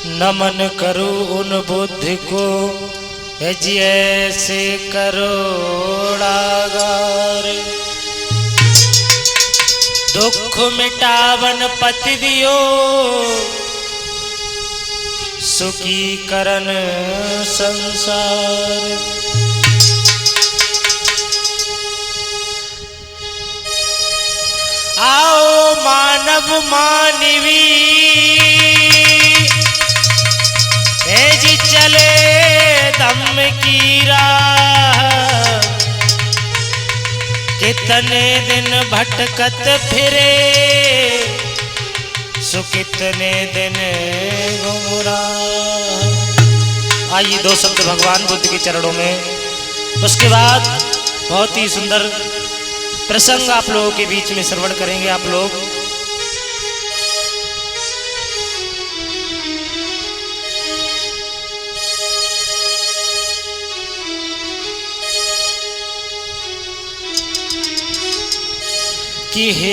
नमन करूं उन बुद्धि को जैसे करोड़ागार। दुख मिटावन पति दियो सुखी करन संसार। आओ मानव मानवी जी चले दम की राह। कितने दिन भटकत फिरे सो कितने दिन गुमराह। आइए दो शब्द भगवान बुद्ध के चरणों में, उसके बाद बहुत ही सुंदर प्रसंग आप लोगों के बीच में श्रवण करेंगे आप लोग। कि हे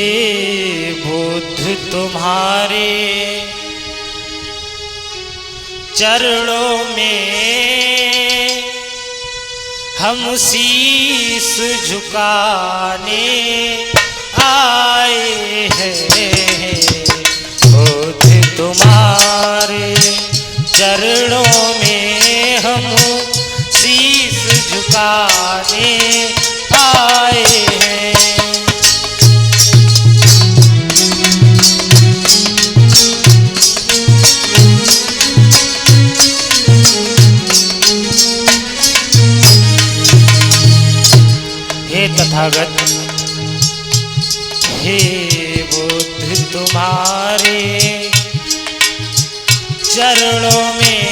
बुद्ध तुम्हारे चरणों में हम शीश झुकाने आए हैं। बुद्ध तुम्हारे चरणों में हम शीश झुकाने आए हैं। तथागत हे बुद्ध तुम्हारे चरणों में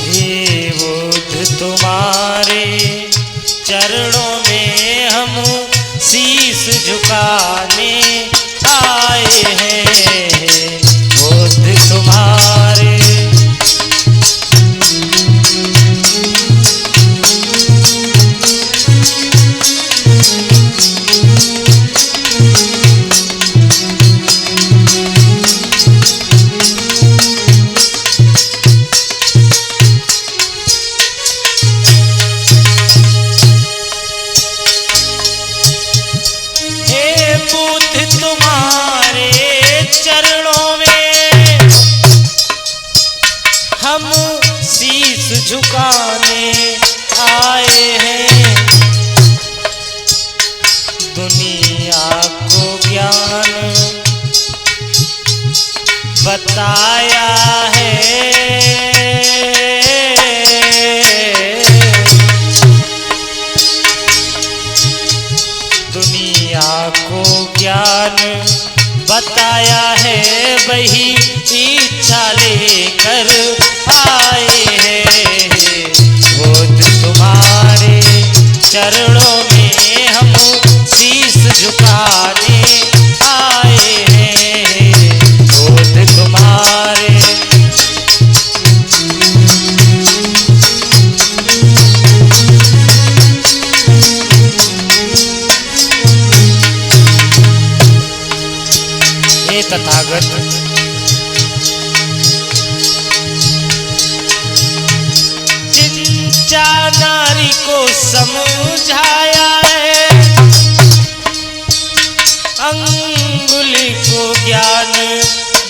हे बुद्ध तुम्हारे चरणों में हम शीश झुकाने आए हैं। बुद्ध तुम्हारे हम शीश झुकाने आए हैं। दुनिया को ज्ञान बताया है। दुनिया को ज्ञान बताया है, वही इच्छा लेकर आए हैं। बुद्ध तुम्हारे चरणों में हम शीश झुकाने आए हैं। बुद्ध तुम्हारे हे तथागत जिंचा नारी को समझाया है, अंगुली को ज्ञान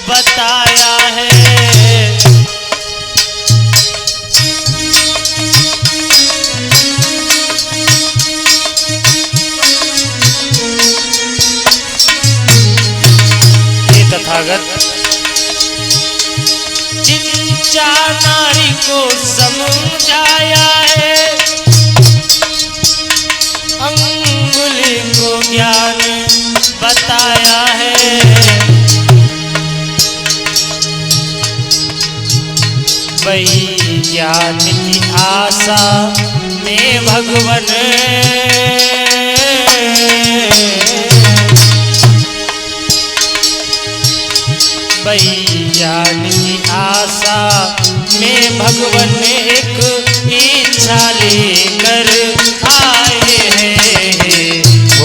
बताया है। तथागत जिंचा नारी को समझाया है, अंगुली को ज्ञान बताया है। वही ज्ञान की आशा में भगवन ज्ञान की आशा में भगवन एक इच्छा लेकर आए हैं।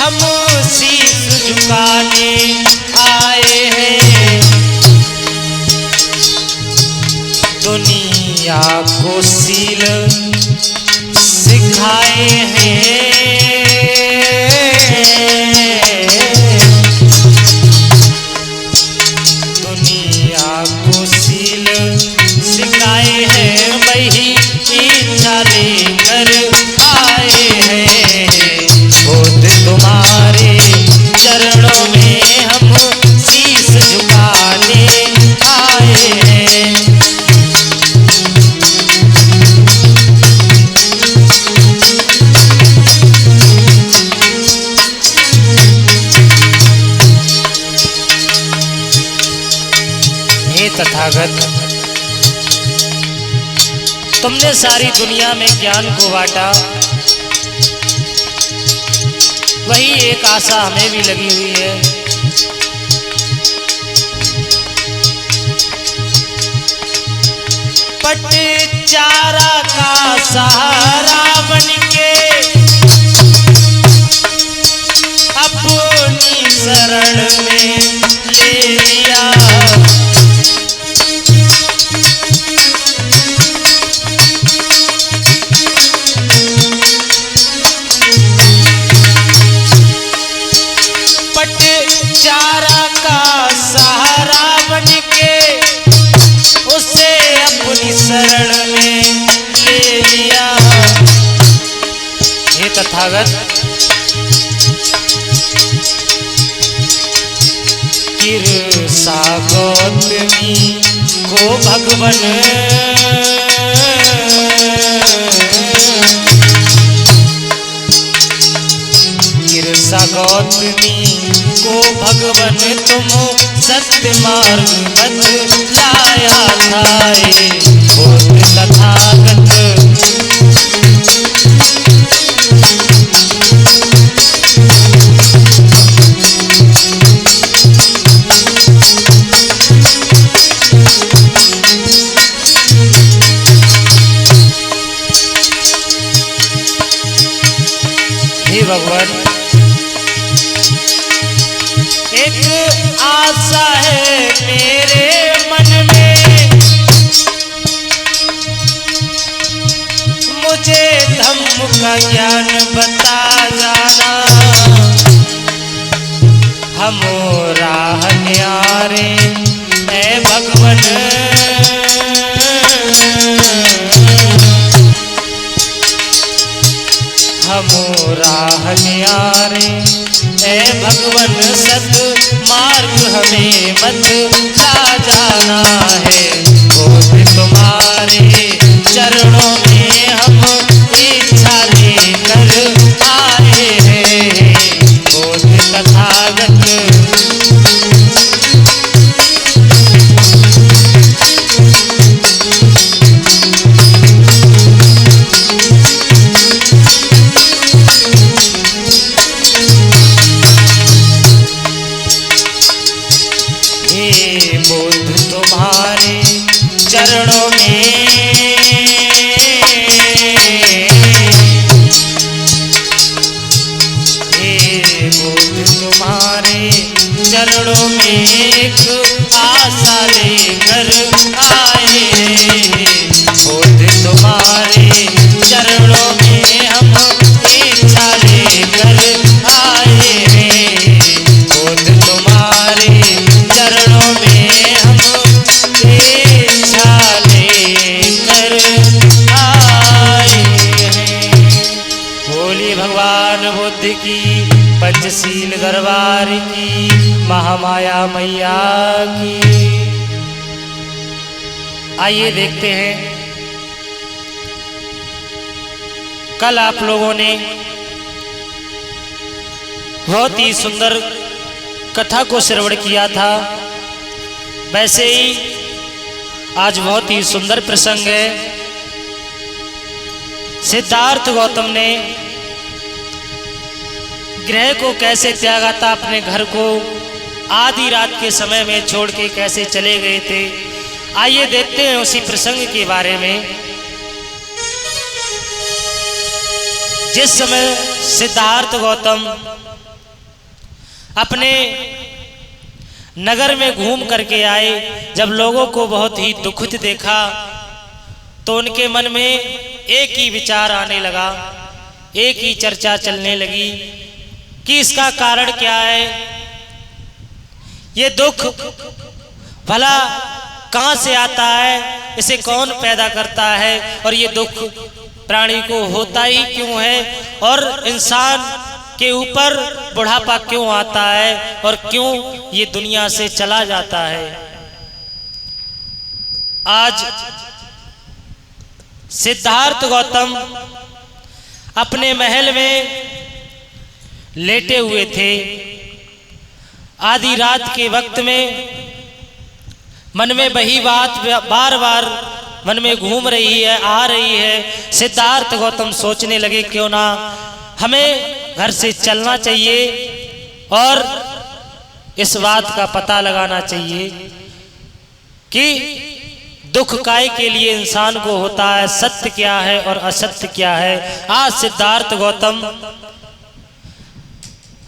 हम शीश झुकाने आए हैं। दुनिया को सील सिखाए हैं। दुनिया को सील सिखाए हैं, वही इच्छा लेकर आए हैं। खुद तुम्हारे चरणों में हम शीश झुकाने आए हैं। हे तथागत, तुमने सारी दुनिया में ज्ञान को बांटा, वही एक आशा हमें भी लगी हुई है। पटचारा का सहारा बनके अपनी शरण में ले लिया। पटचारा का सहारा बनके उसे अपनी शरण में ले लिया। हे तथागत, किरसा गौतमी को भगवन किरसा गौतमी को भगवन तुम सत्य मार्ग बतलाया था। खुद तथागत हे भगवान, एक आशा है मेरे मन में, मुझे धम्म का ज्ञान बता जाना। हम राह न्यारे है भगवन, हम राह न्यारे है भगवन, सत मार्ग हमें बतला जाना है। खुद तुम्हारे चरणों में हम इच्छा लेकर आए हैं। खुद तथागत तुम्हारे चरणों में हे बुद्ध तुम्हारे चरणों में एक आशा लेकर आए हैं। बुद्ध तुम्हारे चरणों में हम इच्छा लेकर आए हैं। बुद्ध तुम्हारे चरणों में हम इच्छा लेकर आए हैं। बोलिए भगवान बुद्ध की, पंचशील दरबार की, महामाया मैया की। आइए देखते हैं, कल आप लोगों ने बहुत ही सुंदर कथा को श्रवण किया था, वैसे ही आज बहुत ही सुंदर प्रसंग है। सिद्धार्थ गौतम ने गृह को कैसे त्यागा था, अपने घर को आधी रात के समय में छोड़ के कैसे चले गए थे। आइए देखते हैं उसी प्रसंग के बारे में। जिस समय सिद्धार्थ गौतम अपने नगर में घूम करके आए। जब लोगों को बहुत ही दुखित देखा तो उनके मन में एक ही विचार आने लगा, एक ही चर्चा चलने लगी कि इसका कारण क्या है, ये दुख भला कहाँ से आता है, इसे कौन पैदा करता है, और ये दुख प्राणी को होता ही क्यों है, और इंसान के ऊपर बुढ़ापा क्यों आता है, और क्यों ये दुनिया से चला जाता है। आज सिद्धार्थ गौतम अपने महल में लेटे हुए थे। आधी रात के वक्त में मन में वही बात बार बार मन में घूम रही है, आ रही है। सिद्धार्थ गौतम सोचने लगे क्यों ना हमें घर से चलना चाहिए और इस बात का पता लगाना चाहिए कि दुख काय के लिए इंसान को होता है, सत्य क्या है और असत्य क्या है। आज सिद्धार्थ गौतम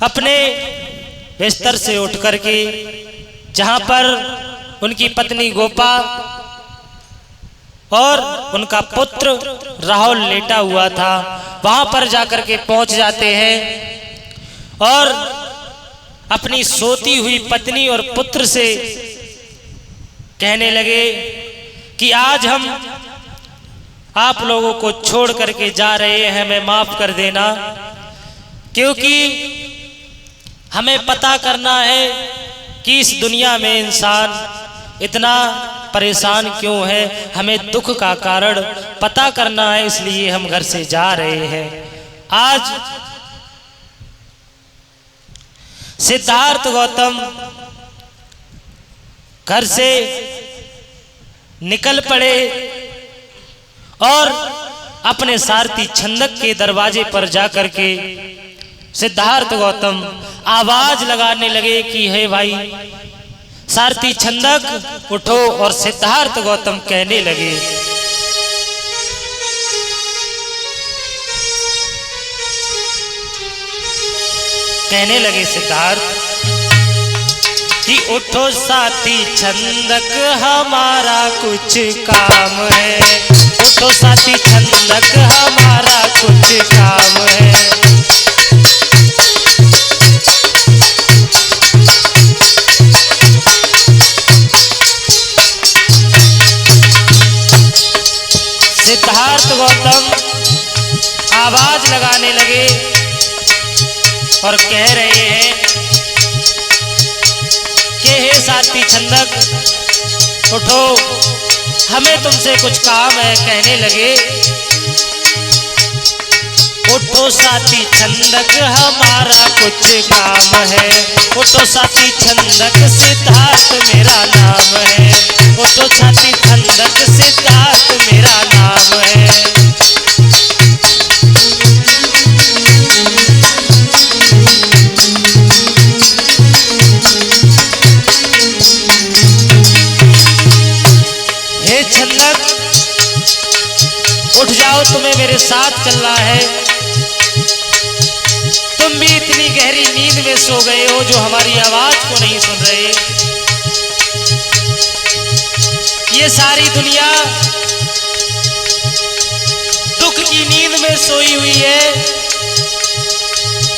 अपने बिस्तर से उठ करके जहां पर उनकी पत्नी गोपा और उनका पुत्र राहुल लेटा हुआ था, वहां पर जाकर के पहुंच जाते हैं और अपनी सोती हुई पत्नी और पुत्र से कहने लगे कि आज हम आप लोगों को छोड़ करके जा रहे हैं, हमें माफ कर देना, क्योंकि हमें पता करना है कि इस दुनिया में इंसान इतना परेशान क्यों है, हमें दुख का कारण पता करना है, इसलिए हम घर से जा रहे हैं। आज सिद्धार्थ गौतम घर से निकल पड़े और अपने सारथी छंदक के दरवाजे पर जाकर के सिद्धार्थ गौतम आवाज लगाने लगे कि हे भाई सारथी छंदक उठो, और सिद्धार्थ गौतम कहने लगे सिद्धार्थ कि उठो साथी छंदक हमारा कुछ काम है, उठो साथी छंदक हमारा कुछ काम है। सिद्धार्थ गौतम आवाज लगाने लगे और कह रहे हैं कि हे सारथी छंदक उठो, हमें तुमसे कुछ काम है। कहने लगे उठो साथी छंदक हमारा कुछ काम है, उठो साथी छंदक सिद्धार्थ मेरा नाम है, उठो साथी छंदक सिद्धार्थ मेरा नाम है। हे छंदक उठ जाओ, तुम्हें मेरे साथ चलना है। तुम भी इतनी गहरी नींद में सो गए हो जो हमारी आवाज को नहीं सुन रहे। ये सारी दुनिया दुख की नींद में सोई हुई है,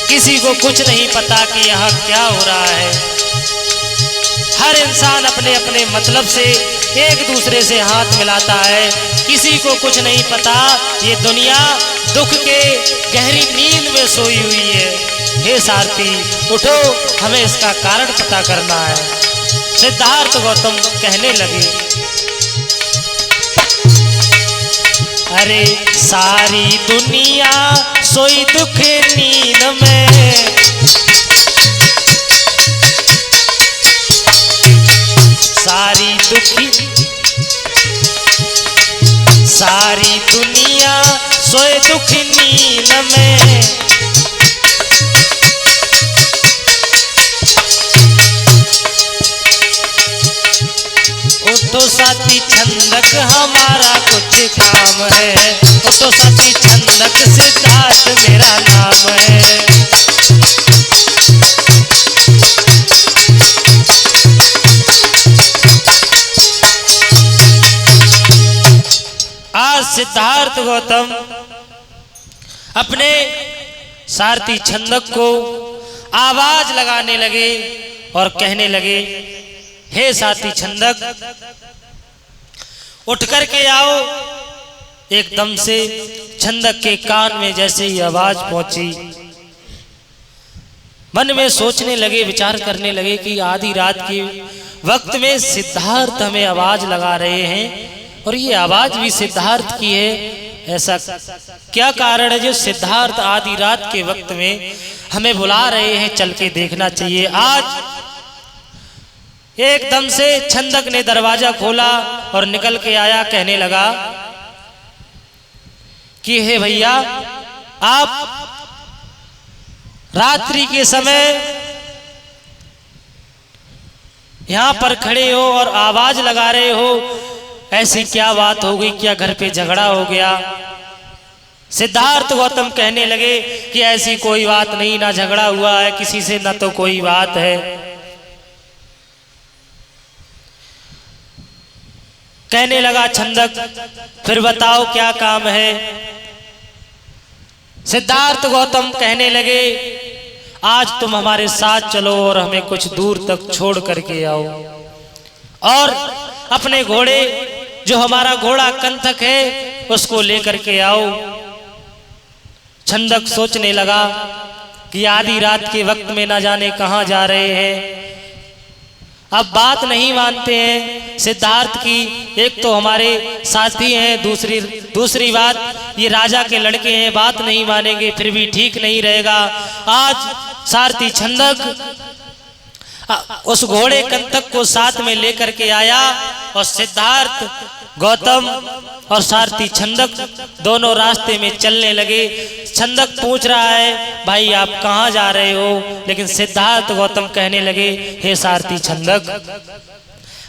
किसी को कुछ नहीं पता कि यहाँ क्या हो रहा है। हर इंसान अपने अपने मतलब से एक दूसरे से हाथ मिलाता है, किसी को कुछ नहीं पता ये दुनिया दुख के गहरी नींद में सोई हुई है। हे सारथी उठो, हमें इसका कारण पता करना है। सिद्धार्थ गौतम कहने लगे अरे सारी दुनिया सोई दुख नींद में, सारी दुनिया सोए दुख नींद में। उठो साथी छंदक हमारा कुछ काम है, उठो साथी छंदक सिद्धार्थ मेरा नाम है। सिद्धार्थ गौतम अपने सारथी छंदक को आवाज लगाने लगे और कहने लगे, हे साथी छंदक, उठ कर के आओ। एकदम से छंदक के कान में जैसे ही आवाज पहुंची, मन में सोचने लगे, विचार करने लगे कि आधी रात के वक्त में सिद्धार्थ हमें आवाज लगा रहे हैं और ये आवाज भी सिद्धार्थ की है। ऐसा क्या कारण है जो सिद्धार्थ आधी रात के वक्त में हमें बुला रहे हैं? चल के देखना चाहिए। आज एकदम से छंदक ने दरवाजा खोला और निकल के आया, कहने लगा कि हे भैया, आप रात्रि के समय यहां पर खड़े हो और आवाज लगा रहे हो, ऐसी क्या बात हो गई? क्या घर पे झगड़ा हो गया? सिद्धार्थ गौतम कहने लगे कि ऐसी कोई बात नहीं, ना झगड़ा हुआ है किसी से, ना तो कोई बात है। कहने लगा छंदक, फिर बताओ क्या काम है? सिद्धार्थ गौतम कहने लगे, आज तुम हमारे साथ चलो और हमें कुछ दूर तक छोड़ करके आओ और अपने घोड़े, जो हमारा घोड़ा कंथक है, उसको लेकर के आओ। छंदक सोचने लगा कि आधी रात के वक्त में ना जाने कहां जा रहे हैं। अब बात नहीं मानते हैं सिद्धार्थ की। एक तो हमारे साथी हैं, दूसरी बात ये राजा के लड़के हैं, बात नहीं मानेंगे, फिर भी ठीक नहीं रहेगा। आज सारथी छंदक उस घोड़े कंतक को साथ में लेकर के आया और सिद्धार्थ गौतम और सारथी छंदक दोनों रास्ते में चलने लगे। छंदक पूछ रहा है, भाई आप कहाँ जा रहे हो? लेकिन सिद्धार्थ गौतम कहने लगे, हे सारथी छंदक,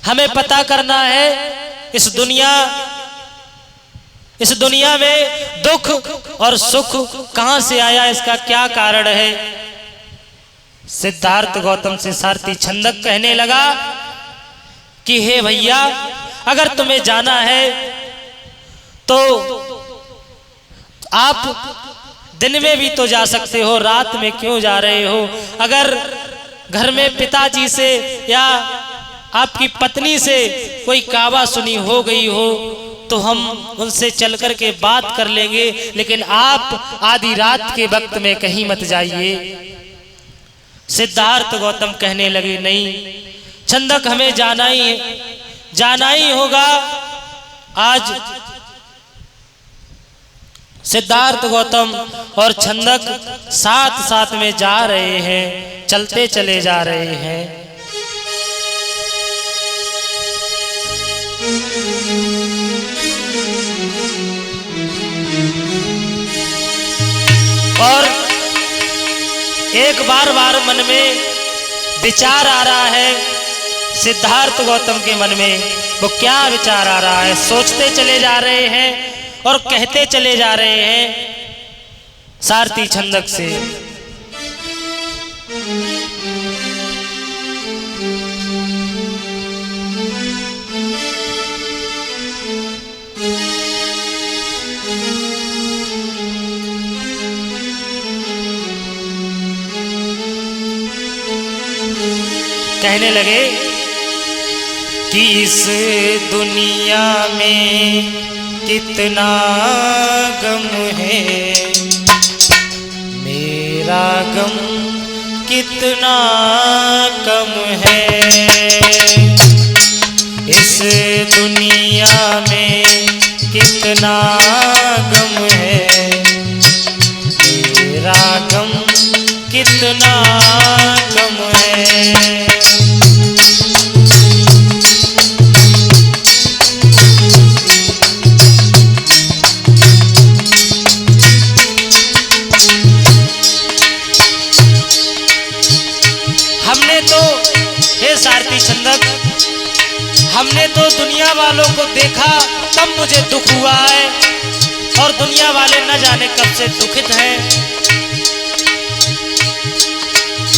हमें पता करना है इस दुनिया में दुख और सुख कहां से आया, इसका क्या कारण है? सिद्धार्थ गौतम से सारथी छंदक कहने लगा कि हे भैया, अगर तुम्हें जाना है तो आप दिन में भी तो जा सकते हो, रात में क्यों जा रहे हो? अगर घर में पिताजी से या आपकी पत्नी से कोई कावा सुनी हो गई हो तो हम उनसे चल कर के बात कर लेंगे, लेकिन आप आधी रात के वक्त में कहीं मत जाइए। सिद्धार्थ गौतम कहने लगे, नहीं छंदक, हमें जाना ही होगा। आज सिद्धार्थ गौतम और छंदक साथ साथ में जा रहे हैं, चलते चले जा रहे हैं। और एक बार मन में विचार आ रहा है सिद्धार्थ गौतम के मन में। वो क्या विचार आ रहा है? सोचते चले जा रहे हैं और कहते चले जा रहे हैं सारथी छंदक से, कहने लगे कि इस दुनिया में कितना गम है, मेरा गम कितना कम है। इस दुनिया में कितना गम है, मेरा गम कितना कम है। सारथी छंदक, हमने तो दुनिया वालों को देखा तब मुझे दुख हुआ है, और दुनिया वाले न जाने कब से दुखित हैं।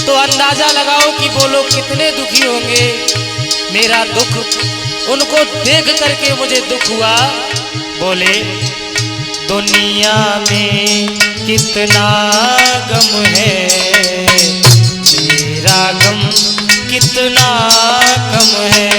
तो अंदाजा लगाओ कि वो लोग कितने दुखी होंगे। मेरा दुख उनको देख करके मुझे दुख हुआ। बोले, दुनिया में कितना गम है, मेरा गम कितना कम है।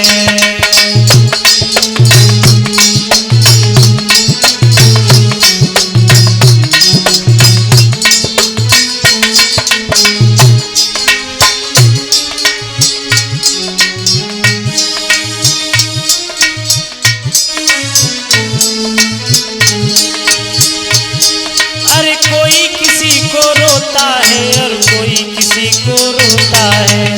अरे कोई किसी को रोता है और कोई किसी को रोता है,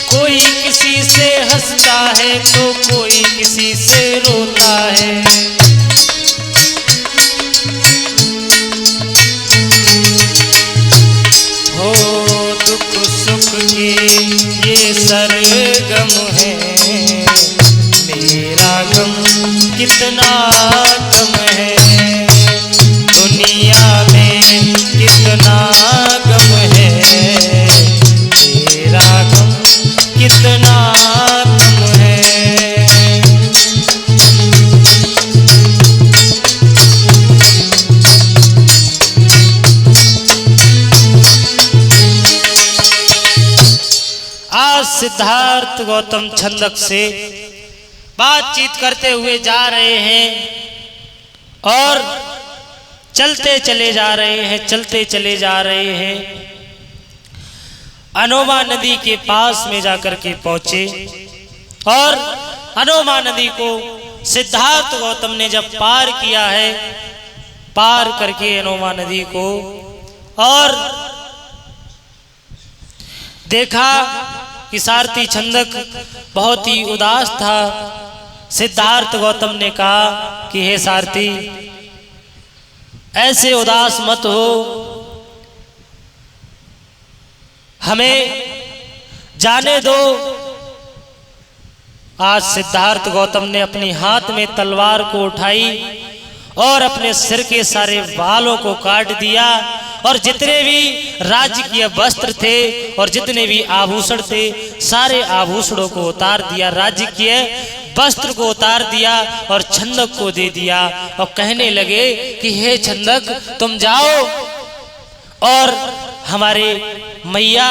कोई किसी से हंसता है तो कोई किसी से रोता है। हो दुख सुख के ये सरगम है, मेरा गम कितना कम है। दुनिया में कितना गम है, मेरा गम कितना कम है। आज सिद्धार्थ गौतम छंदक से बातचीत करते हुए जा रहे हैं और चलते चले जा रहे हैं, चलते चले जा रहे हैं। अनोमा नदी के पास में जाकर के पहुंचे और अनोमा नदी को सिद्धार्थ गौतम ने जब पार किया है, पार करके अनोमा नदी को, और देखा कि सारथी छंदक बहुत ही उदास था। सिद्धार्थ गौतम ने कहा कि हे सारथी, ऐसे उदास मत हो, हमें जाने दो। आज सिद्धार्थ गौतम ने अपने हाथ में तलवार को उठाई और अपने सिर के सारे बालों को काट दिया और जितने भी राजकीय वस्त्र थे और जितने भी आभूषण थे, सारे आभूषणों को उतार दिया, राजकीय वस्त्र को उतार दिया और छंदक को दे दिया और कहने लगे कि हे छंदक, तुम जाओ और हमारे मैया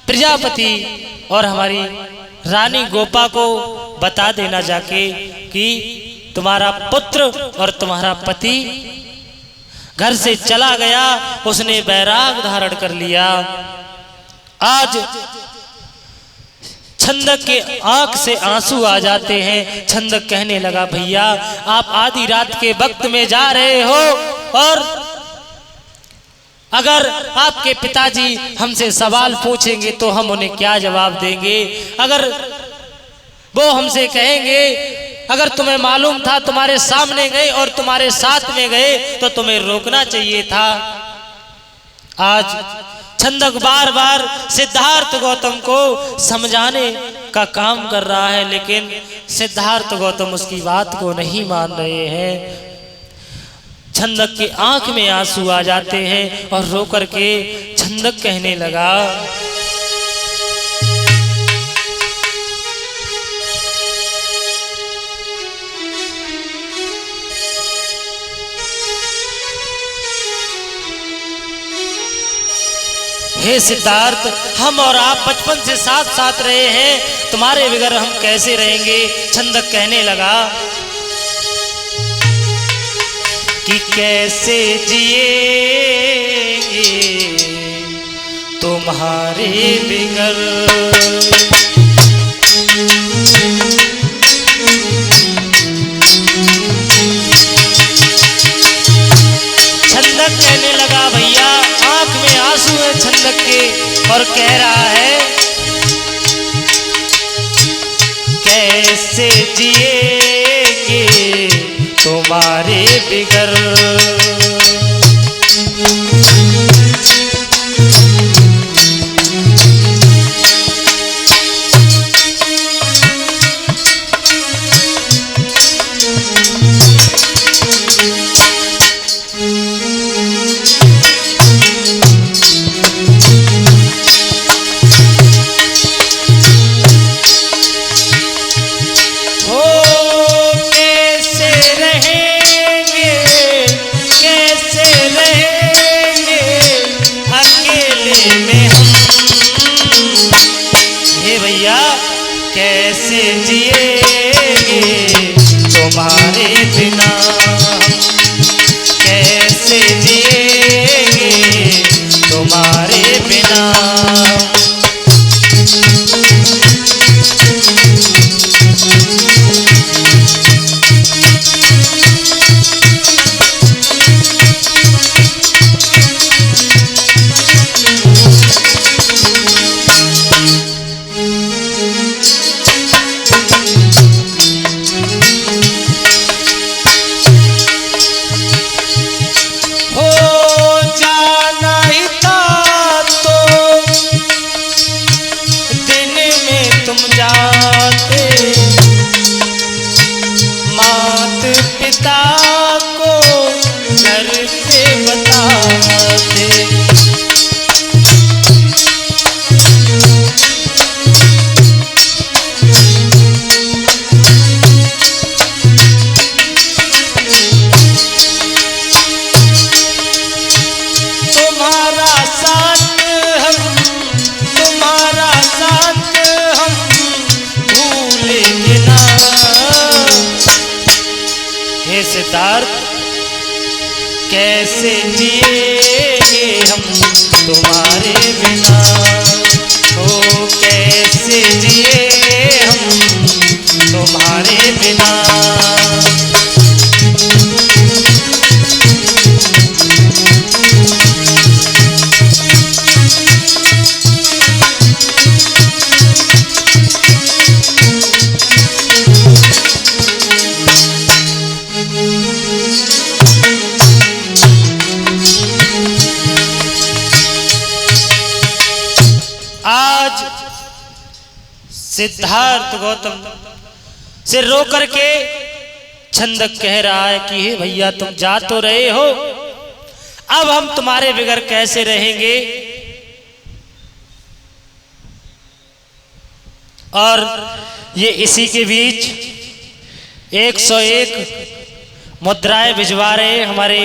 प्रजापति और हमारी रानी गोपा को बता देना जाके कि तुम्हारा पुत्र और तुम्हारा पति घर से चला गया, उसने बैराग धारण कर लिया। आज छंदक के आंख से आंसू आ जाते हैं। छंदक कहने लगा, भैया आप आधी रात के वक्त में जा रहे हो और अगर आपके पिताजी हमसे सवाल पूछेंगे तो हम उन्हें क्या जवाब देंगे? अगर वो हमसे कहेंगे अगर तुम्हें मालूम था, तुम्हारे सामने गए और तुम्हारे साथ में गए तो तुम्हें रोकना चाहिए था। आज छंदक बार बार सिद्धार्थ गौतम को समझाने का काम कर रहा है, लेकिन सिद्धार्थ गौतम उसकी बात को नहीं मान रहे हैं। छंदक की आंख में आंसू आ जाते हैं और रो करके छंदक कहने लगा, हे सिद्धार्थ, हम और आप बचपन से साथ साथ रहे हैं, तुम्हारे बगैर हम कैसे रहेंगे? छंदक कहने लगा कि कैसे जिएंगे तुम्हारे बगैर, छंदक कहने लगा, भैया आंख में आंसू है छंदक के और कह रहा है कैसे जिएंगे तुम्हारे बिगर। सिद्धार्थ कैसे जिएंगे हम तुम्हारे बिना, ओ कैसे जिए हम तुम्हारे बिना। आज सिद्धार्थ गौतम से रो करके छंदक कह रहा है कि हे भैया तुम जा तो रहे हो, अब हम तुम्हारे बगैर कैसे रहेंगे। और ये इसी के बीच 101 मुद्राएं भिजवा रहे हमारे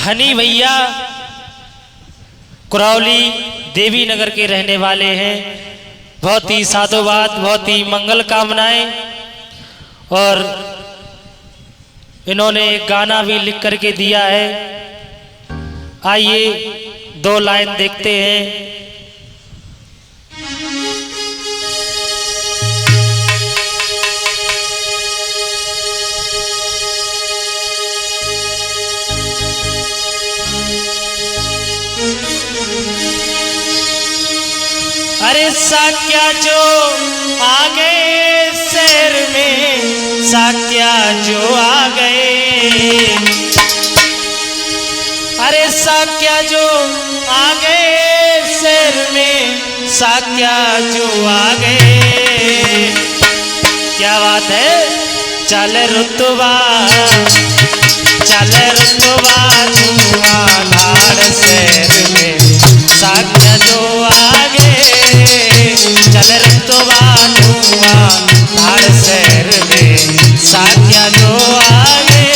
हनी भैया, कुरौली देवी नगर के रहने वाले हैं। बहुत ही साधुवाद, बहुत ही मंगल कामनाएं। और इन्होंने एक गाना भी लिख करके दिया है, आइए 2 लाइन देखते हैं। अरे साक्या जो आ गए शहर में, साक्या जो आ गए, अरे साक्या जो आ गए शहर में, साक्या जो आ गए। क्या बात है, चल रुतबा धुआंधार शहर में, साक्या जो आ गए, चल रुतबा धुआंधार शहर में, साक्या जो आ गए।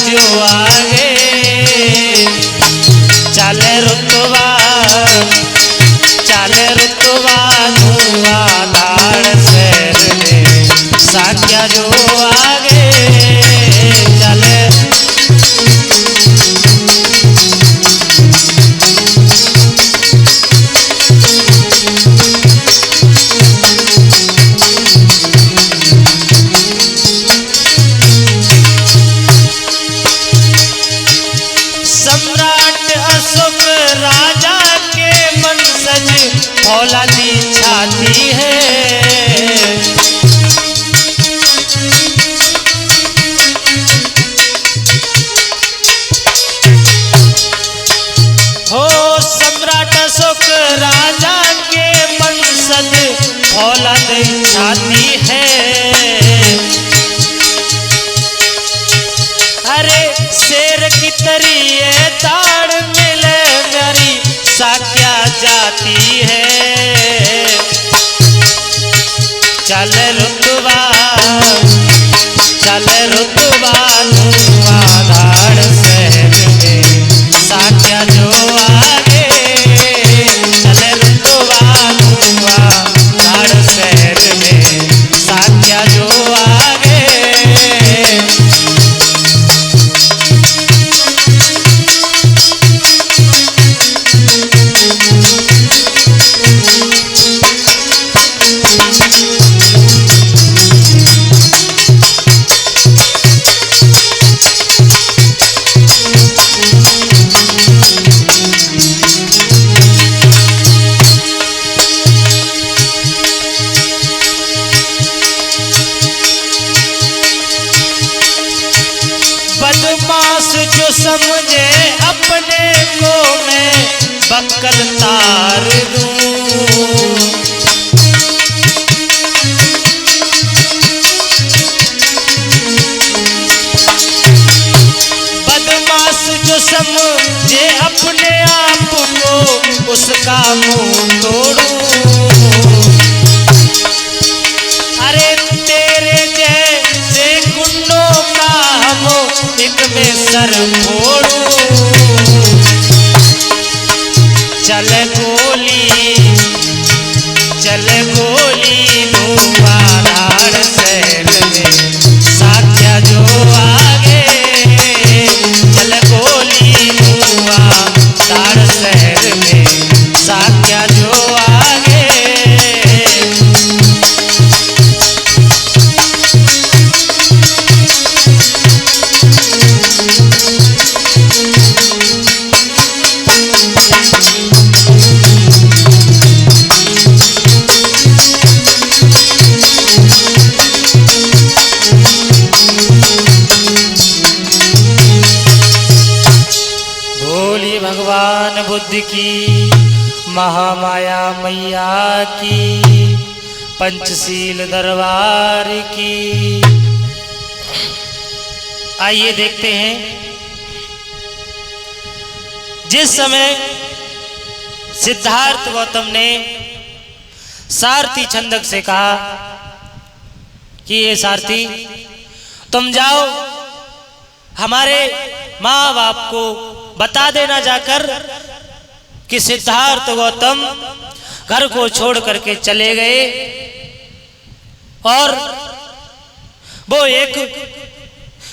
जो आगे चले रुतबा धुआंधार शहर में, साक्या जो आगे चले। सम्राट अशोक राजा के वंशज फौलादी छाती है, हो सम्राट अशोक राजा के वंशज फौलादी छाती है। अरे शेर की तरिए ताड़ मिले मेरी साक्या जाती है, चल रुतबा धुआंधार शहर में, साक्या जो आगे चल रुतबा धुआंधार शहर में, साक्या जो आगे। बदमाश जो समझे अपने को मैं बक्कल तार दूं, का मुंह तोड़ूं। अरे तेरे जैसे गुंडों का हम एक में सर फोड़ूं। चल गोली धुआंधार शहर में साक्या जो आगे। चल गोली धुआंधार शहर में साक्या जो आगे। भगवान बुद्ध की, महामाया मैया की, पंचशील दरबार की। आइए देखते हैं, जिस समय सिद्धार्थ गौतम ने सारथी छंदक से कहा कि ये सारथी तुम जाओ हमारे माँ बाप को बता देना जाकर कि सिद्धार्थ गौतम घर को छोड़ करके चले गए और वो एक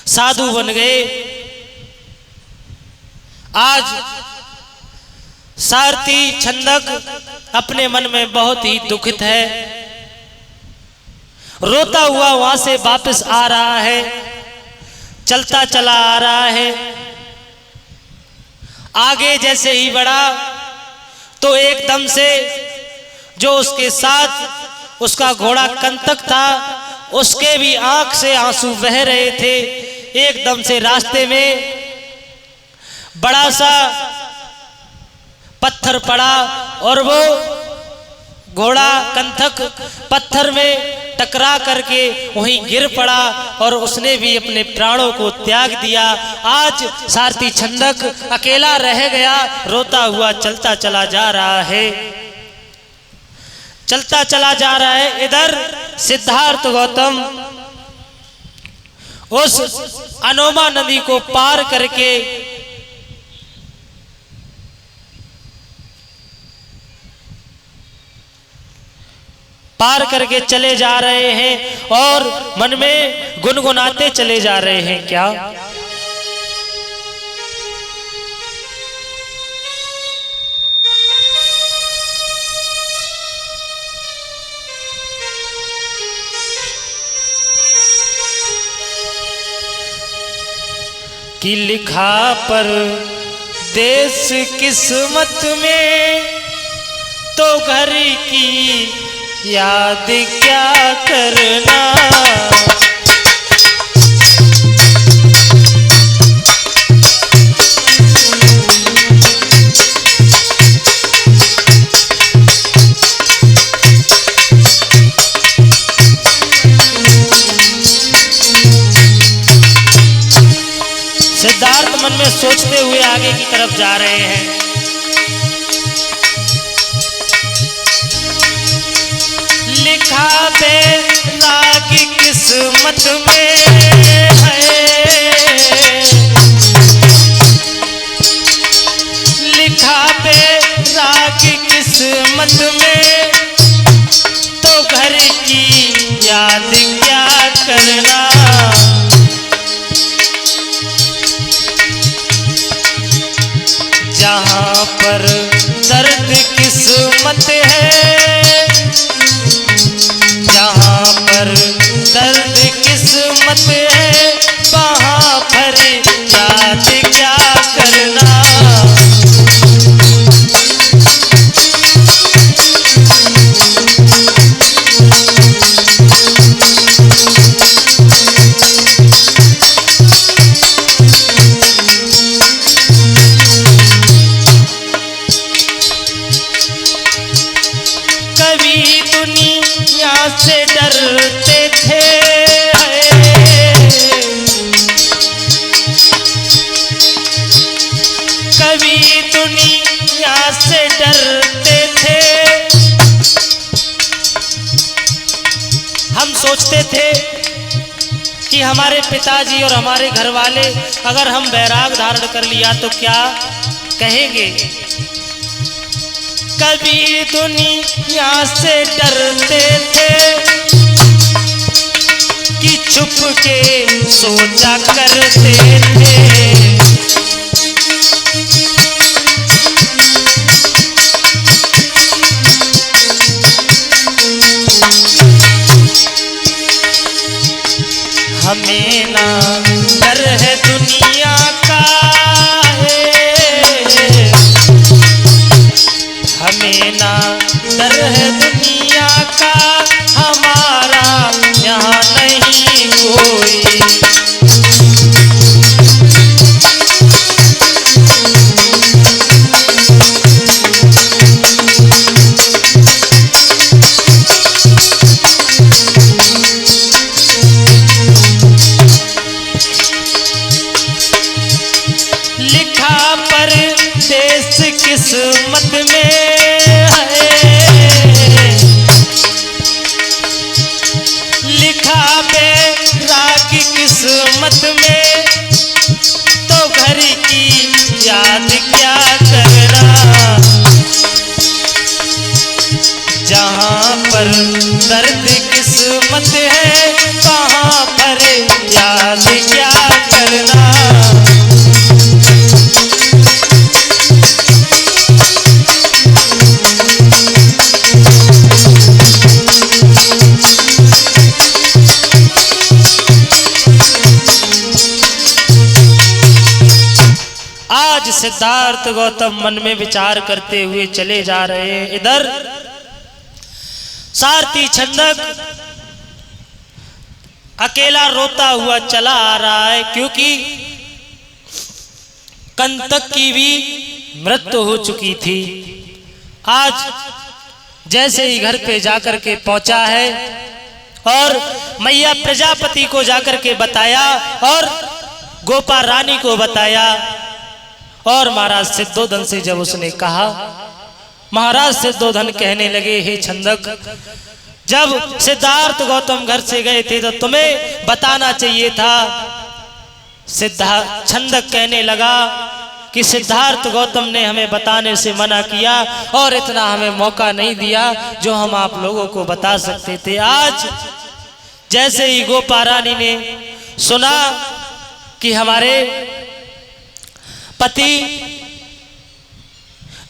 साधु बन गए। आज सारथी छंदक अपने मन में बहुत ही दुखित है, रोता हुआ वहां से वापस आ रहा है, चलता चला आ रहा है। आगे जैसे ही बढ़ा तो एकदम से जो उसके साथ उसका घोड़ा कंतक था, उसके भी आंख से आंसू बह रहे थे। एकदम से रास्ते में बड़ा सा पत्थर पड़ा और वो घोड़ा कंथक पत्थर में टकरा करके वहीं गिर पड़ा और उसने भी अपने प्राणों को त्याग दिया। आज सारथी छंदक अकेला रह गया, रोता हुआ चलता चला जा रहा है, चलता चला जा रहा है। इधर सिद्धार्थ गौतम उस अनोमा नदी को पार करके चले जा रहे हैं और मन में गुनगुनाते चले जा रहे हैं। क्या कि लिखा पर देश किस्मत में तो घर की याद क्या करना। सिद्धार्थ मन में सोचते हुए आगे की तरफ जा रहे हैं। लिखा बेरा की किस्मत में है, लिखा बेरा की किस्मत में तो घर की याद क्या करना। जहाँ पर दर्द किस्मत है, जहाँ हम सोचते थे कि हमारे पिताजी और हमारे घर वाले अगर हम वैराग धारण कर लिया तो क्या कहेंगे। कभी दुनिया से डरते थे कि छुप के सोचा करते थे। हमें ना डर है दुनिया का है, हमें ना डर है दुनिया का, हमारा यहाँ नहीं कोई। किस्मत में है लिखा बैराग किस्मत में, तो घर की याद क्या करना। जहाँ पर दर्द किस्मत है वहाँ पर याद क्या करना। आज सिद्धार्थ गौतम मन में विचार करते हुए चले जा रहे हैं। इधर सारथी छंदक अकेला रोता हुआ चला आ रहा है, क्योंकि कंटक की भी मृत्यु हो चुकी थी। आज जैसे ही घर पे जाकर के पहुंचा है और मैया प्रजापति को जाकर के बताया और गोपा रानी को बताया, और महाराज सिद्धोधन से जब उसने कहा, महाराज सिद्धोधन कहने लगे, हे छंदक, जब सिद्धार्थ गौतम घर से गए थे तो तुम्हें बताना चाहिए था। सिद्धार्थ छंदक कहने लगा कि सिद्धार्थ गौतम ने हमें बताने से मना किया और इतना हमें मौका नहीं दिया जो हम आप लोगों को बता सकते थे। आज जैसे ही गोपा रानी ने सुना कि हमारे पति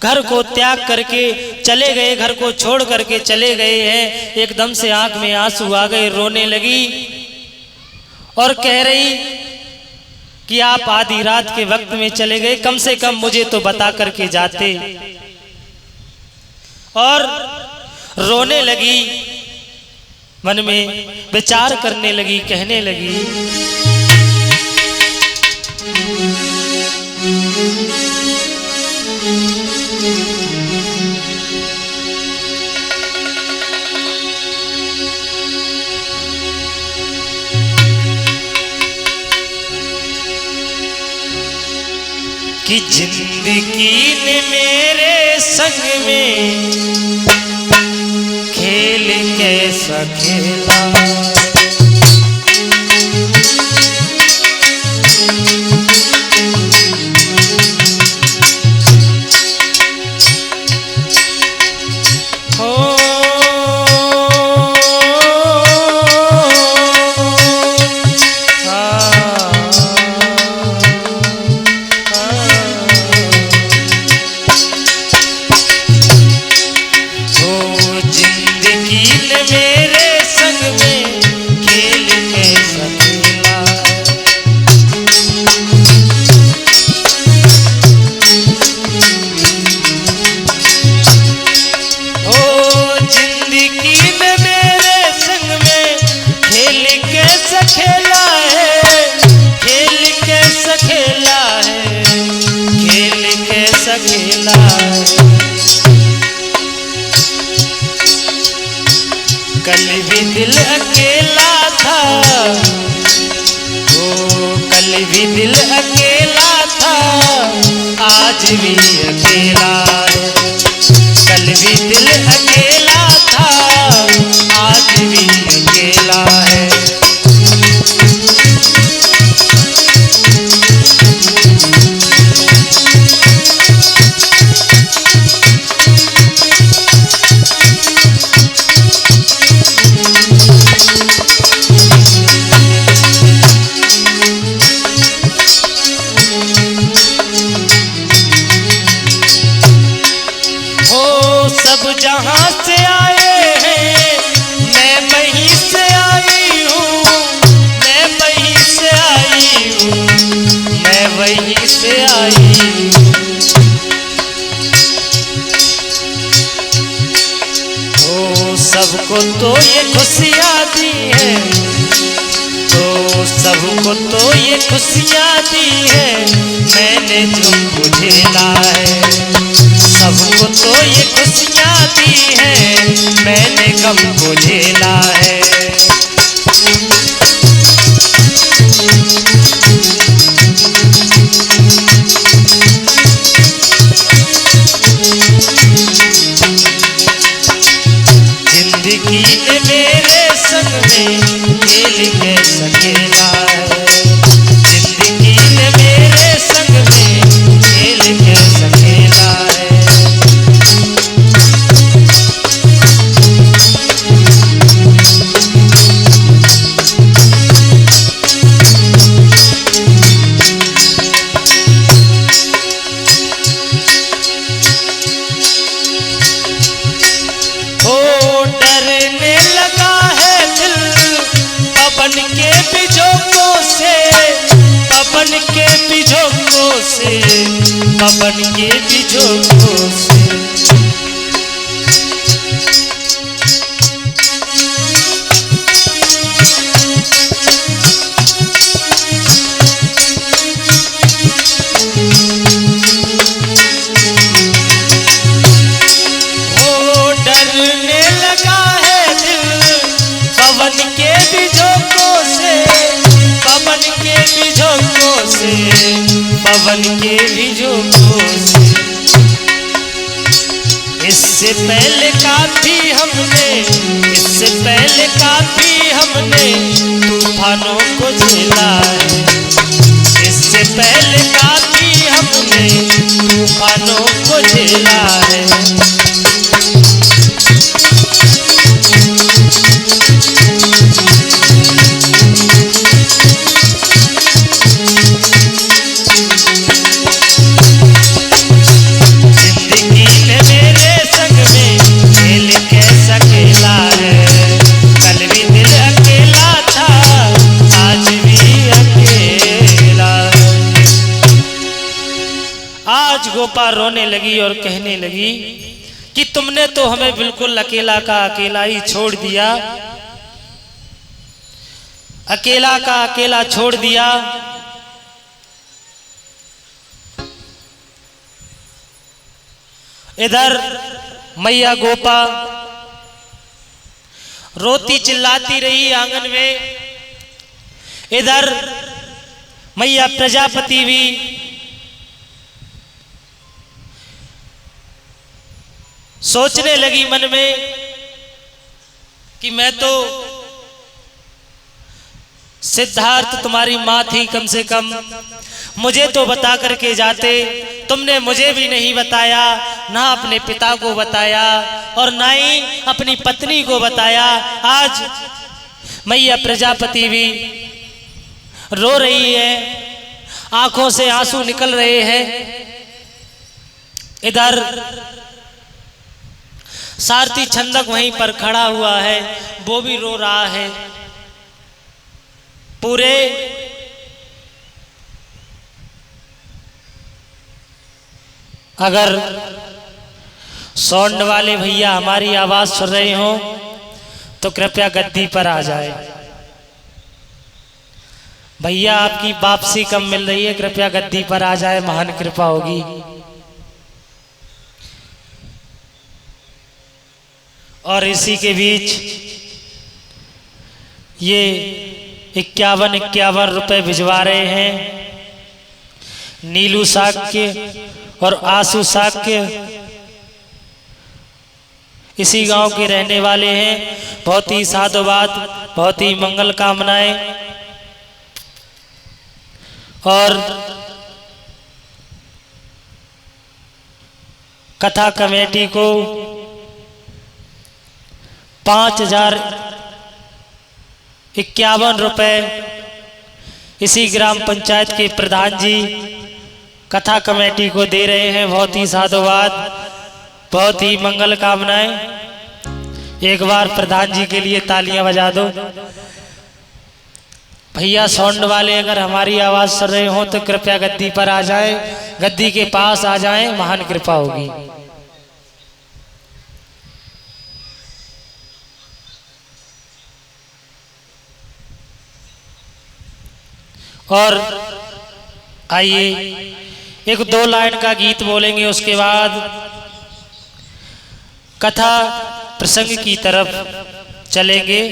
घर को त्याग करके चले गए, घर को छोड़ करके चले गए हैं, एकदम से आंख में आंसू आ गए, रोने लगी और कह रही कि आप आधी रात के वक्त में चले गए, कम से कम मुझे तो बता करके जाते। और रोने लगी, मन में विचार करने लगी, कहने लगी, कि जिंदगी ने मेरे संग में खेल कैसा खेला। कल भी दिल अकेला था, ओ कल भी दिल अकेला था, आज भी अकेला है। कल भी दिल अकेला था, आज भी अकेला सबको तो ये खुशियाँ दी है, तो सबको तो ये खुशियाँ दी है, मैंने तुमको झेला है। सबको तो ये खुशियाँ दी है, मैंने गम को झेला है। जिंदगी ने मेरे संग में खेल कैसा खेला है, जिंदगी ने मेरे संग में खेल कैसा खेला है। पवन के बिजोगों से ओ डरने लगा है दिल पवन के बिजोगों से, पवन के बिजोगों से, पवन के बिजोगों से। इससे पहले काफी हमने, इससे पहले काफी हमने तूफानों को झेला है, इससे पहले काफी हमने तूफानों को झेला है। गोपा रोने लगी और कहने लगी कि तुमने तो हमें बिल्कुल अकेला का अकेला ही छोड़ दिया, अकेला का अकेला छोड़ दिया। इधर मैया गोपा रोती चिल्लाती रही आंगन में, इधर मैया प्रजापति भी सोचने लगी मन में कि मैं तो सिद्धार्थ तुम्हारी माँ थी, कम से कम मुझे तो बता करके जाते, तुमने मुझे भी नहीं बताया, ना अपने पिता को बताया और ना ही अपनी पत्नी को बताया। आज मैया प्रजापति भी रो रही है, आंखों से आंसू निकल रहे हैं। इधर सारथी छंदक वहीं पर खड़ा हुआ है, वो भी रो रहा है। पूरे अगर साउंड वाले भैया हमारी आवाज सुन रहे हो तो कृपया गद्दी पर आ जाए। भैया आपकी वापसी कम मिल रही है, कृपया गद्दी पर आ जाए, महान कृपा होगी। और इसी के बीच ये 51 रुपए भिजवा रहे हैं नीलू साक्य और आंसू साक्य, इसी गांव के रहने वाले हैं। बहुत ही साधुवाद, बहुत ही मंगल कामनाएं। और कथा कमेटी को 5051 रुपए इसी ग्राम पंचायत के प्रधान जी कथा कमेटी को दे रहे हैं। बहुत ही साधुवाद, बहुत ही मंगल कामनाएं। एक बार प्रधान जी के लिए तालियां बजा दो। भैया साउंड वाले अगर हमारी आवाज सुन रहे हो तो कृपया गद्दी पर आ जाएं, गद्दी के पास आ जाएं, महान कृपा होगी। और आइए एक 2 लाइन का गीत बोलेंगे, उसके बाद कथा प्रसंग की तरफ चलेंगे।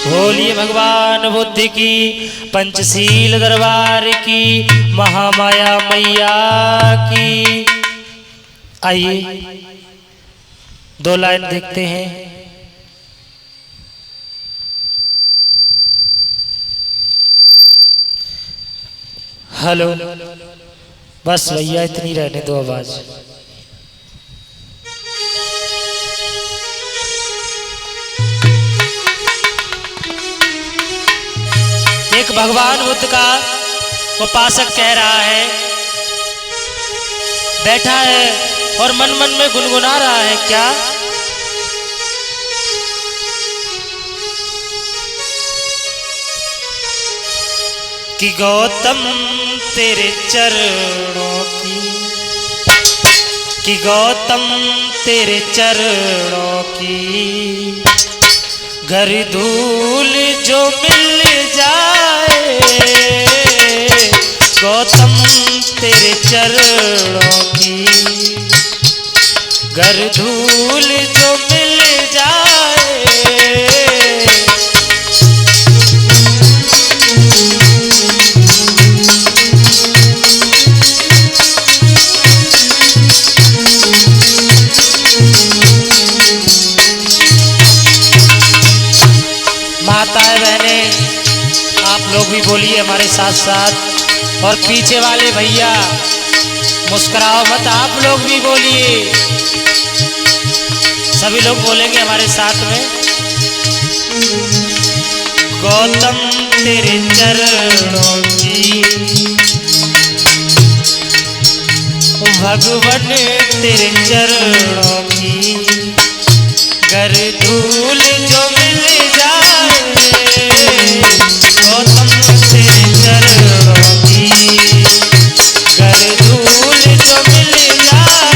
बोलिए भगवान बुद्ध की, पंचशील दरबार की, महामाया मैया की। आइए 2 लाइन देखते हैं। हेलो, बस भैया इतनी रहने दो आवाज। एक भगवान बुद्ध का उपासक कह रहा है, बैठा है और मन मन में गुनगुना रहा है क्या? कि गौतम तेरे चरणों की, कि गौतम तेरे चरणों की घर धूल जो मिल जाए, गौतम तेरे चरणों की घर धूल जो मिल जाए। माताएं बहनें, आप लोग भी बोलिए हमारे साथ साथ, और पीछे वाले भैया मुस्कुराओ मत, आप लोग भी बोलिए। सभी लोग बोलेंगे हमारे साथ में। गौतम तेरे चरणों की, भगवन तेरे चरणों की घर धूल जो मिल जाए, गौतम तेरे चरणों की घर धूल जो मिल जाए।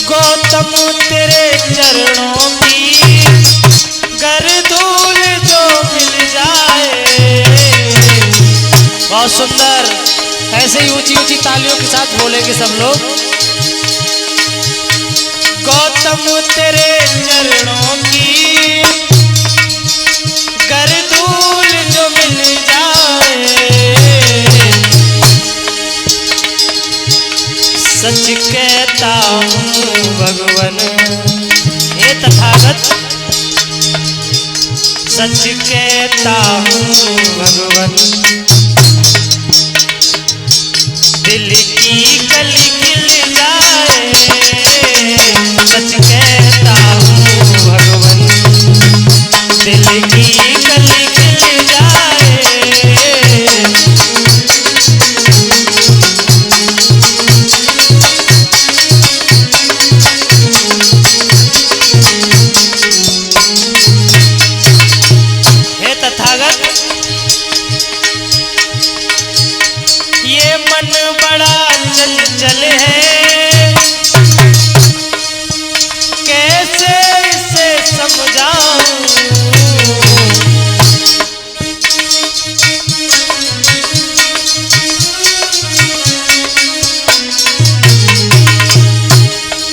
गौतम तेरे चरणों की घर धूल जो मिल जाए। बहुत सुंदर, ऐसे ही ऊंची ऊंची तालियों के साथ बोलेंगे सब लोग। गौतम तेरे चरणों की घर धूल जो मिल जाए, सच कहता हूँ भगवन हे तथागत, सच कहता हूँ भगवन, दिल की कली खिल जाए, सच कहता हूँ भगवन, दिल की कली खिल जाए। हे तथागत, ये मन बड़ा चंचल है, कैसे इसे समझाऊं,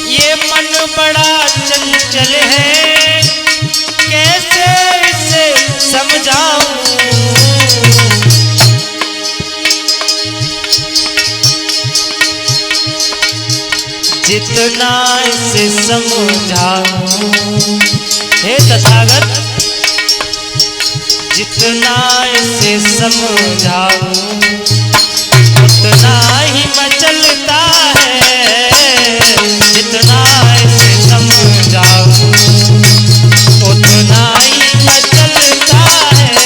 ये मन बड़ा चंचल है, कैसे इसे समझाऊं। जितना इसे समझाऊं हे तथागत, जितना इसे समझाऊं उतना ही मचलता है, जितना इसे समझाऊं उतना ही मचलता है।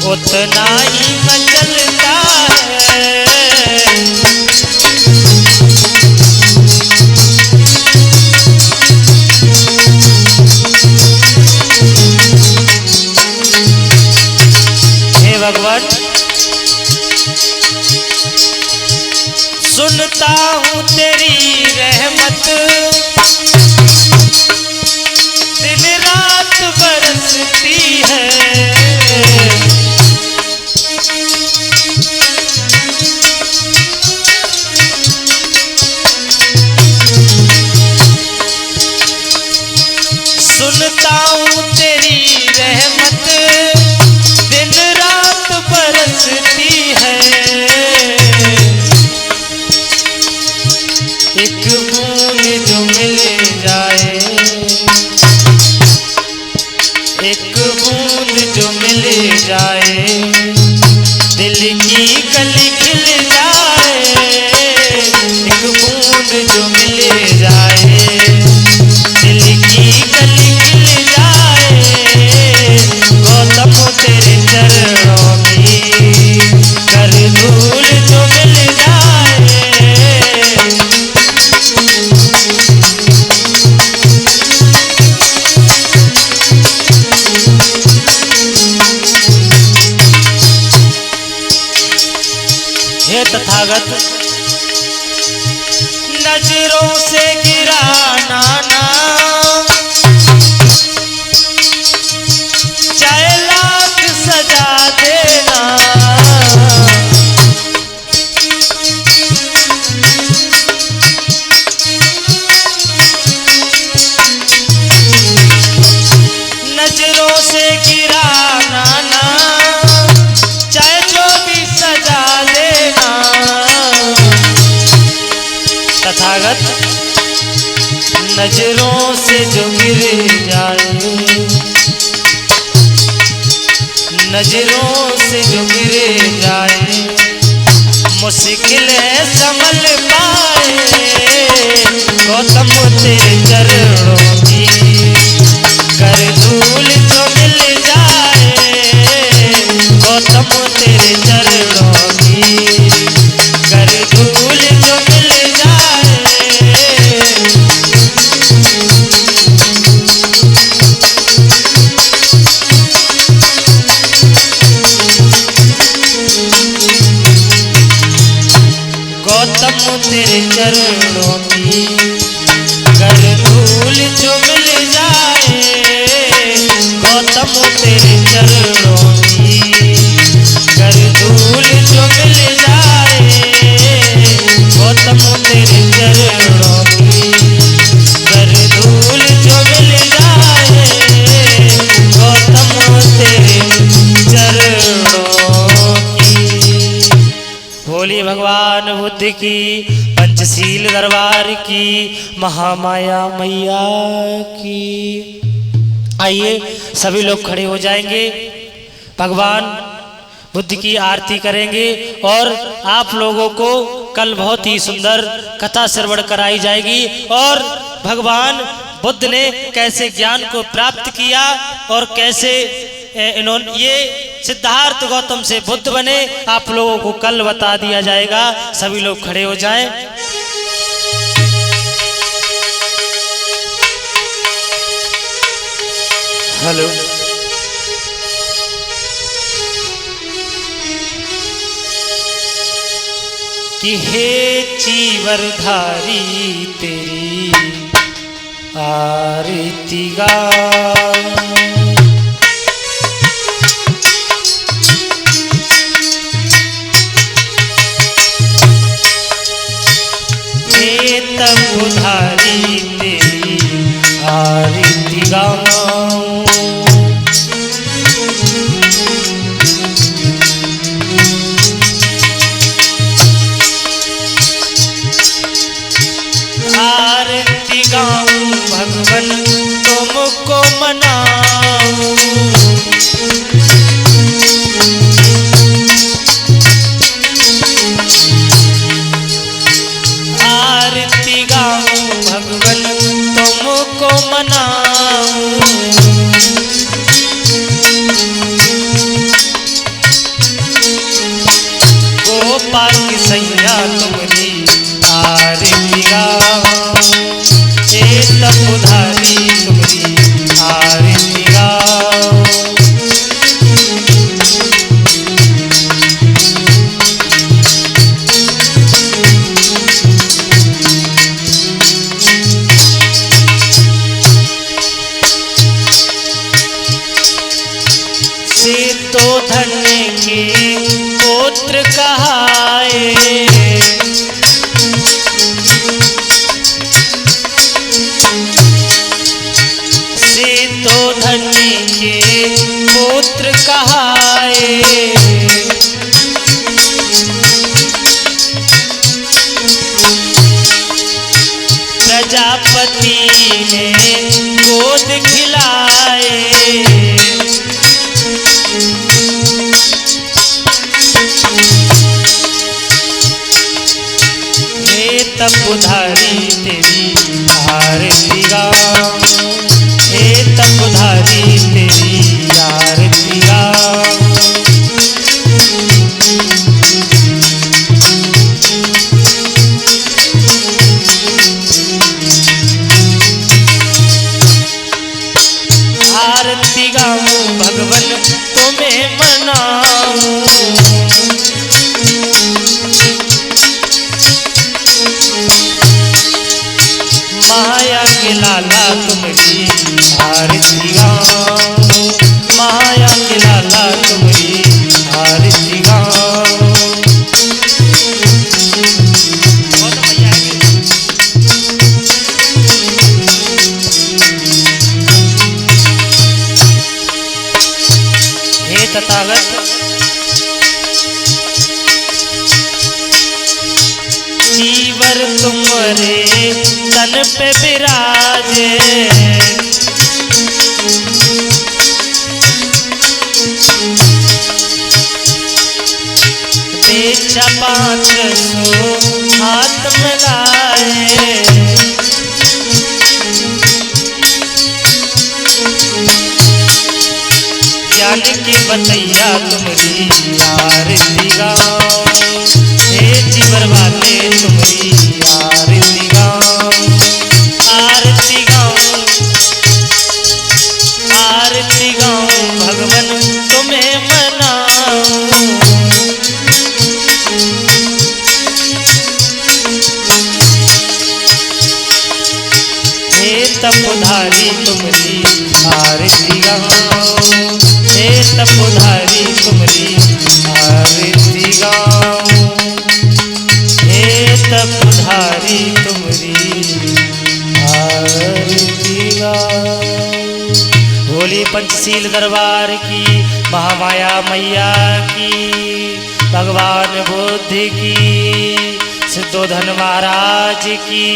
उतना ही मचलता है। हे भगवान, सुनता हूँ तेरी रहमत, दिन रात बरसती है। सुनता हूँ तेरी रहमत, दिन रात बरसती है। एक बूंद जो मिल जाए, एक बूंद जो मिल जाए, दिल की कली खिल जाए। एक बूंद जो मिल जाए, दिल की कली खिल जाए। गौतम तेरे चरणों की कर धूल जो मिल जाए। हे तथागत, नजरों से गिराना ना, चाहे लाख सजा देना। नजरों से गिराना ना, चाहे जो भी सजा देना। तथागत, नजरों से जो गिर जाए, नजरों से जो गिर जाए, मुश्किल है संभल पाए। गौतम तेरे चरणों की कर धूल जो मिल जाए। गौतम तेरे चरणों की कर धूल जो मिल जाए। गौतम तेरे चरणों की कर धूल जो मिल जाए। गौतम तेरे चरणों की कर धूल जो मिल जाए। गौतम तेरे चरणों की कर धूल जो मिल जाए। गौतम तेरे चरणों की। बोलिए भगवान बुद्ध की, पंचशील दरबार की, महामाया मैया की। आइए सभी लोग खड़े हो जाएंगे, भगवान बुद्ध की आरती करेंगे और आप लोगों को कल बहुत ही सुंदर कथा श्रवण कराई जाएगी और भगवान बुद्ध ने कैसे ज्ञान को प्राप्त किया और कैसे इन्होंने ये सिद्धार्थ गौतम से बुद्ध बने, आप लोगों को कल बता दिया जाएगा। सभी लोग खड़े हो जाएं। हेलो, कि हे चीवरधारी तेरी आरती गा, हे तब उधारी तेरी आरती गाऊं। आरती गाऊं भगवन तुमको मना, पाके सैया तुमरी आरती गाऊं, हे तप उधारी तुमरी आरती गाऊं। से तो धन्य के पुत्र कहाए, से तो धन्य के पुत्र कहाए, प्रजापति ने गोद खिलाए, हे तप उधारी तेरी आरती गाऊं, हे तप उधारी तेरी आरती गाऊं। आरती गाऊं भगवन तुम्हें मनाऊं, माया के लाला तुमरी आरती गाऊं, माया के लाला तुमरी आरती गाऊं। हे तथागत जीवर तुम्हारे तन पे विराजे, बेचा पात्र सो हाथ मिलाए, ज्ञान की बतैया तुमरी आरती गाऊं, हे जीवर वाले तुमरी आरती गाऊं, आरती गाऊं, आरती गाऊं भगवन तुम्हें मनाऊं। हे तप उधारी तुमरी आरती गाऊं, हे तप उधारी तुमरी आरती गाऊं, हे तप उधारी तुमरी आरती गाऊं। बोली पंचशील दरबार की, महामाया मैया की, भगवान बुद्ध की, सिद्धोधन महाराज की।